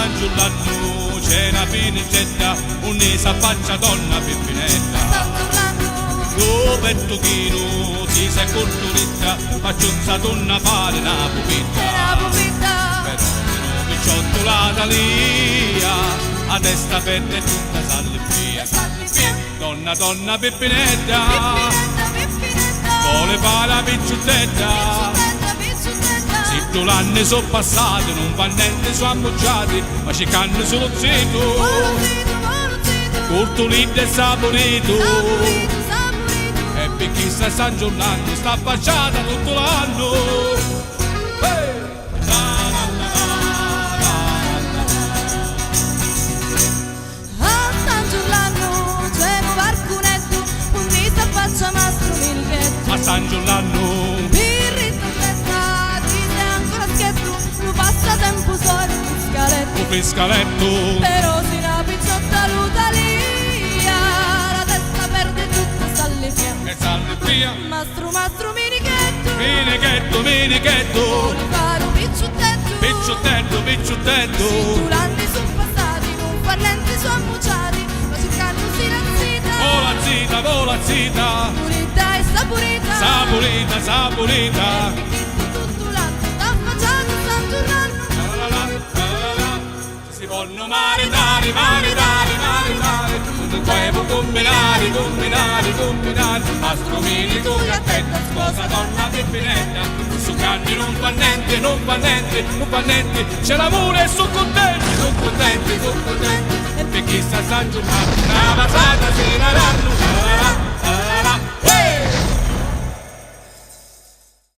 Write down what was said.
San Giuliano c'è una finicetta, un'esa faccia donna Peppinetta. Lo pettuchino si sei culturista, facciuzza donna fare una pupetta. Però picciotto la talia, a testa aperta e tutta sale via. Donna, donna Peppinetta, vuole fare la picciuttetta. Se 2 anni sono passati, non fa niente, sono ammucciati, ma ci canno solo zitto. Curtulito e saporito, e per chi sta San Giuliano sta affacciata tutto l'anno. Hey! A San Giuliano c'è un barcunetto, un mi si affaccia mastro Milghetto. A San Giuliano Birrito in testa, ci sei ancora schietto, lo passatempo solo un fiscaletto. un fiscaletto, Però si una picciotta l'Utalia, la testa perde tutta stalle fiamme. e sale via. Mastro, mastro Minichetto, Minichetto, minichetto, vuole fare un picciutetto. picciutetto, picciutetto. 2 anni sono passati, non fa niente, sono ammucciati, ma cercando si la zita. Vola zita, vola zita, Pulita e saporita, saporita, saporita. tutto l'anno sta affacciato San Giuliano. Si possono maritare, maritare, maritare, devo combinare, combinare, combinare. Mastro Minico che attenta, sposa donna Peppinetta. Su canni non fa niente, non fa niente, non fa niente. C'è l'amore e sono contenti, sono contenti, sono contenti. E per chi sta San Giuliano, una passata se la danno.